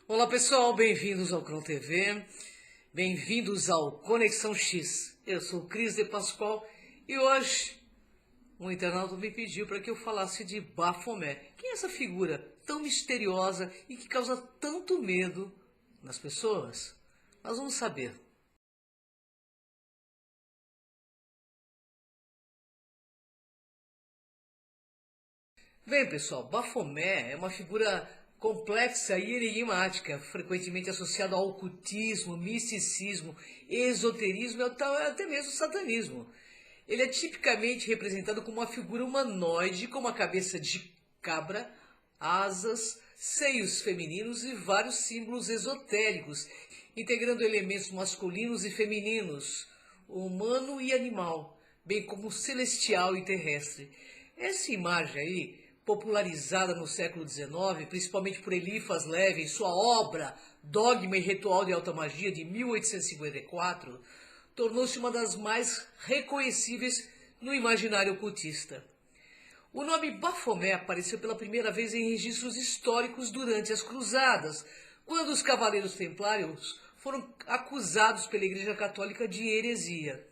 Olá pessoal, bem-vindos ao Cron TV, bem-vindos ao Conexão X. Eu sou o Cris de Pascoal e hoje um internauta me pediu para que eu falasse de Baphomet. Quem é essa figura tão misteriosa e que causa tanto medo nas pessoas? Nós vamos saber. Bem, pessoal, Baphomet é uma figura complexa e enigmática, frequentemente associada ao ocultismo, misticismo, esoterismo e até mesmo satanismo. Ele é tipicamente representado como uma figura humanoide com uma cabeça de cabra, asas, seios femininos e vários símbolos esotéricos, integrando elementos masculinos e femininos, humano e animal, bem como celestial e terrestre. Essa imagem aí, popularizada no século XIX, principalmente por Eliphas Levi em sua obra Dogma e Ritual de Alta Magia, de 1854, tornou-se uma das mais reconhecíveis no imaginário ocultista. O nome Baphomet apareceu pela primeira vez em registros históricos durante as Cruzadas, quando os cavaleiros templários foram acusados pela Igreja Católica de heresia.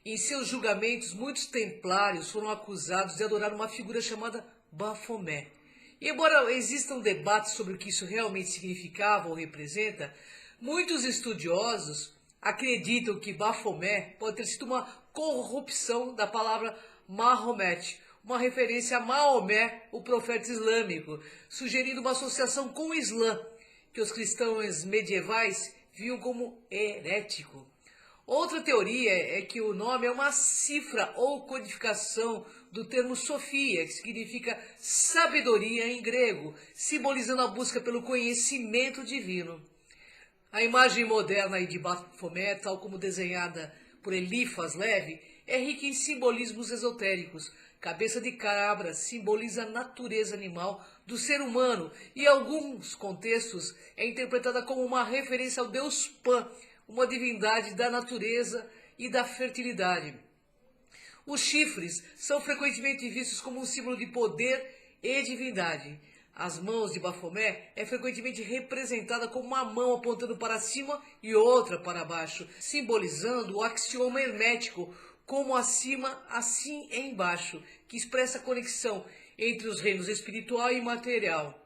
Em seus julgamentos, muitos templários foram acusados de adorar uma figura chamada Baphomet. E embora existam debates sobre o que isso realmente significava ou representa, muitos estudiosos acreditam que Baphomet pode ter sido uma corrupção da palavra Mahomet, uma referência a Maomé, o profeta islâmico, sugerindo uma associação com o Islã, que os cristãos medievais viam como herético. Outra teoria é que o nome é uma cifra ou codificação do termo Sofia, que significa sabedoria em grego, simbolizando a busca pelo conhecimento divino. A imagem moderna de Baphomet, tal como desenhada por Eliphas Levi, é rica em simbolismos esotéricos. Cabeça de cabra simboliza a natureza animal do ser humano e, em alguns contextos, é interpretada como uma referência ao deus Pan, uma divindade da natureza e da fertilidade. Os chifres são frequentemente vistos como um símbolo de poder e divindade. As mãos de Baphomet é frequentemente representada como uma mão apontando para cima e outra para baixo, simbolizando o axioma hermético, como acima, assim é embaixo, que expressa a conexão entre os reinos espiritual e material.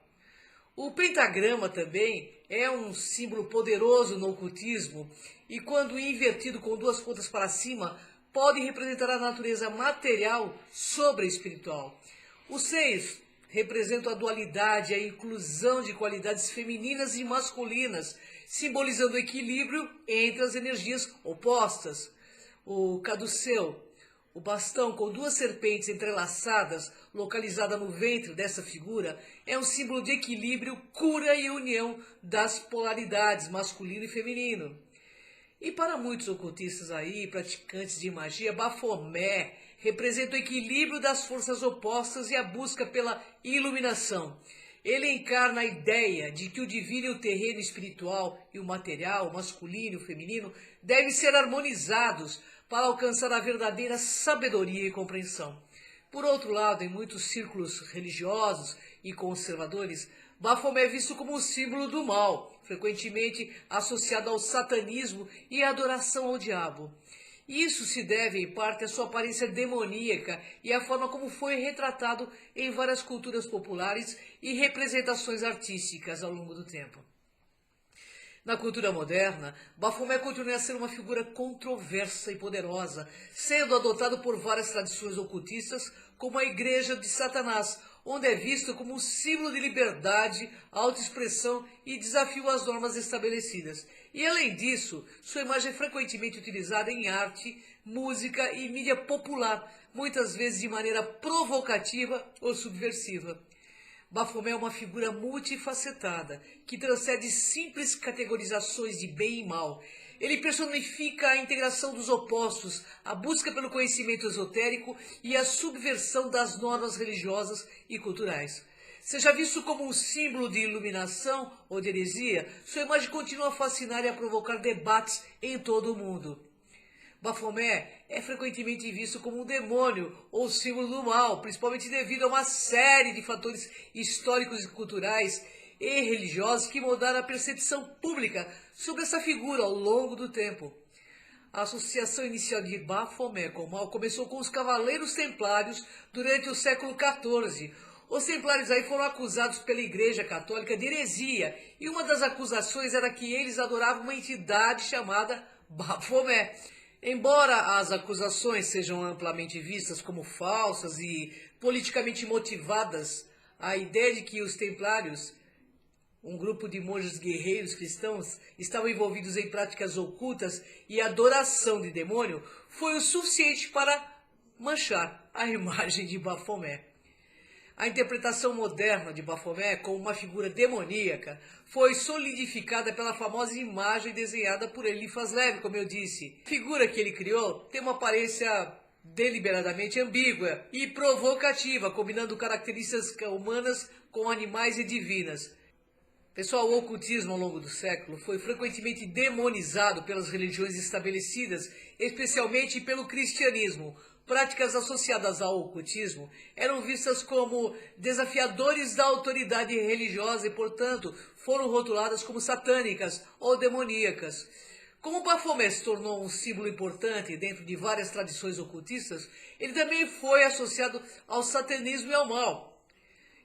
O pentagrama também é um símbolo poderoso no ocultismo e, quando invertido com duas pontas para cima, pode representar a natureza material sobre a espiritual. Os seios representam a dualidade e a inclusão de qualidades femininas e masculinas, simbolizando o equilíbrio entre as energias opostas. O caduceu, o bastão com duas serpentes entrelaçadas, localizada no ventre dessa figura, é um símbolo de equilíbrio, cura e união das polaridades masculino e feminino. E para muitos ocultistas aí, praticantes de magia, Baphomet representa o equilíbrio das forças opostas e a busca pela iluminação. Ele encarna a ideia de que o divino e o terreno espiritual e o material, o masculino e o feminino, devem ser harmonizados para alcançar a verdadeira sabedoria e compreensão. Por outro lado, em muitos círculos religiosos e conservadores, Baphomet é visto como um símbolo do mal, frequentemente associado ao satanismo e à adoração ao diabo. Isso se deve, em parte, à sua aparência demoníaca e à forma como foi retratado em várias culturas populares e representações artísticas ao longo do tempo. Na cultura moderna, Baphomet continua a ser uma figura controversa e poderosa, sendo adotado por várias tradições ocultistas, como a Igreja de Satanás, onde é visto como um símbolo de liberdade, autoexpressão e desafio às normas estabelecidas. E, além disso, sua imagem é frequentemente utilizada em arte, música e mídia popular, muitas vezes de maneira provocativa ou subversiva. Baphomet é uma figura multifacetada, que transcende simples categorizações de bem e mal. Ele personifica a integração dos opostos, a busca pelo conhecimento esotérico e a subversão das normas religiosas e culturais. Seja visto como um símbolo de iluminação ou de heresia, sua imagem continua a fascinar e a provocar debates em todo o mundo. Baphomet é frequentemente visto como um demônio ou símbolo do mal, principalmente devido a uma série de fatores históricos e culturais e religiosas que moldaram a percepção pública sobre essa figura ao longo do tempo. A associação inicial de Bafomé com o mal começou com os Cavaleiros Templários durante o século XIV. Os Templários aí foram acusados pela Igreja Católica de heresia, e uma das acusações era que eles adoravam uma entidade chamada Bafomé. Embora as acusações sejam amplamente vistas como falsas e politicamente motivadas, a ideia de que os Templários, um grupo de monges guerreiros cristãos, estavam envolvidos em práticas ocultas e adoração de demônio, foi o suficiente para manchar a imagem de Bafomé. A interpretação moderna de Bafomé como uma figura demoníaca foi solidificada pela famosa imagem desenhada por Eliphas Levi, como eu disse. A figura que ele criou tem uma aparência deliberadamente ambígua e provocativa, combinando características humanas com animais e divinas. Pessoal, o ocultismo ao longo do século foi frequentemente demonizado pelas religiões estabelecidas, especialmente pelo cristianismo. Práticas associadas ao ocultismo eram vistas como desafiadores da autoridade religiosa e, portanto, foram rotuladas como satânicas ou demoníacas. Como Bafomé se tornou um símbolo importante dentro de várias tradições ocultistas, ele também foi associado ao satanismo e ao mal.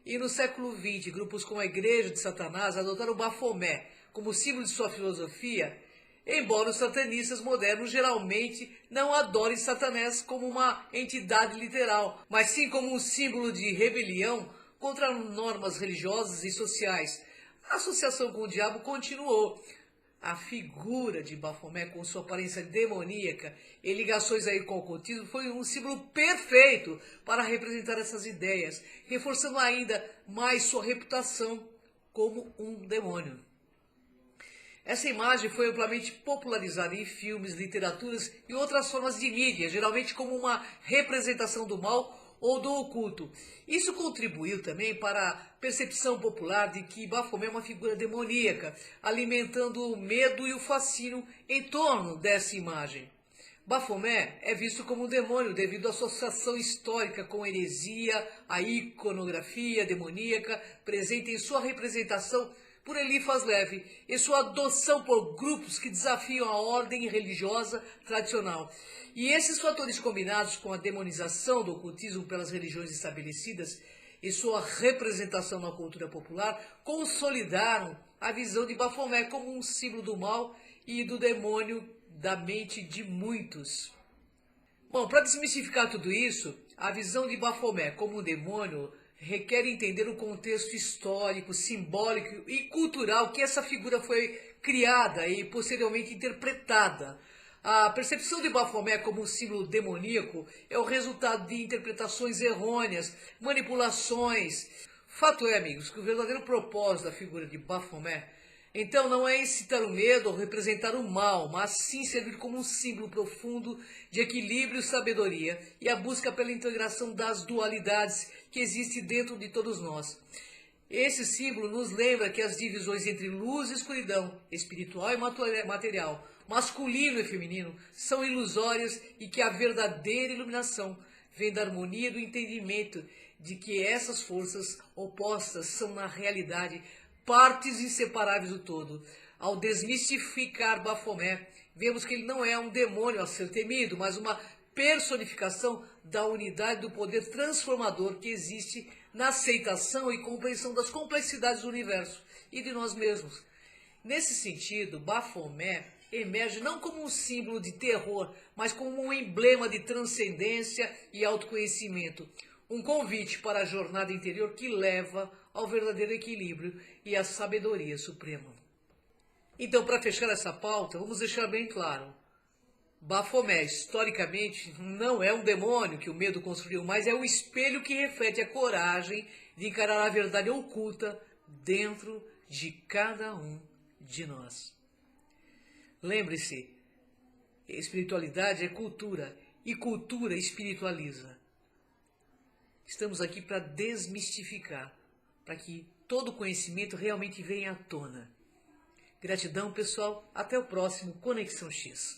E no século XX, grupos como a Igreja de Satanás adotaram Bafomé como símbolo de sua filosofia, embora os satanistas modernos geralmente não adorem Satanás como uma entidade literal, mas sim como um símbolo de rebelião contra normas religiosas e sociais. A associação com o diabo continuou. A figura de Bafomé, com sua aparência demoníaca e ligações aí com o ocultismo, foi um símbolo perfeito para representar essas ideias, reforçando ainda mais sua reputação como um demônio. Essa imagem foi amplamente popularizada em filmes, literaturas e outras formas de mídia, geralmente como uma representação do mal ou do oculto. Isso contribuiu também para a percepção popular de que Bafomé é uma figura demoníaca, alimentando o medo e o fascínio em torno dessa imagem. Bafomé é visto como um demônio devido à associação histórica com a heresia, a iconografia demoníaca presente em sua representação por Eliphas Levi e sua adoção por grupos que desafiam a ordem religiosa tradicional. E esses fatores combinados com a demonização do ocultismo pelas religiões estabelecidas e sua representação na cultura popular consolidaram a visão de Bafomé como um símbolo do mal e do demônio da mente de muitos. Bom, para desmistificar tudo isso, a visão de Bafomé como um demônio requer entender o contexto histórico, simbólico e cultural que essa figura foi criada e posteriormente interpretada. A percepção de Bafomé como um símbolo demoníaco é o resultado de interpretações errôneas, manipulações. Fato é, amigos, que o verdadeiro propósito da figura de Bafomé, então, não é incitar o medo ou representar o mal, mas sim servir como um símbolo profundo de equilíbrio e sabedoria e a busca pela integração das dualidades que existem dentro de todos nós. Esse símbolo nos lembra que as divisões entre luz e escuridão, espiritual e material, masculino e feminino, são ilusórias e que a verdadeira iluminação vem da harmonia e do entendimento de que essas forças opostas são, na realidade, partes inseparáveis do todo. Ao desmistificar Bafomé, vemos que ele não é um demônio a ser temido, mas uma personificação da unidade do poder transformador que existe na aceitação e compreensão das complexidades do universo e de nós mesmos. Nesse sentido, Bafomé emerge não como um símbolo de terror, mas como um emblema de transcendência e autoconhecimento. Um convite para a jornada interior que leva ao verdadeiro equilíbrio e à sabedoria suprema. Então, para fechar essa pauta, vamos deixar bem claro. Bafomé, historicamente, não é um demônio que o medo construiu, mas é o espelho que reflete a coragem de encarar a verdade oculta dentro de cada um de nós. Lembre-se, espiritualidade é cultura e cultura espiritualiza. Estamos aqui para desmistificar, para que todo conhecimento realmente venha à tona. Gratidão, pessoal. Até o próximo Conexão X.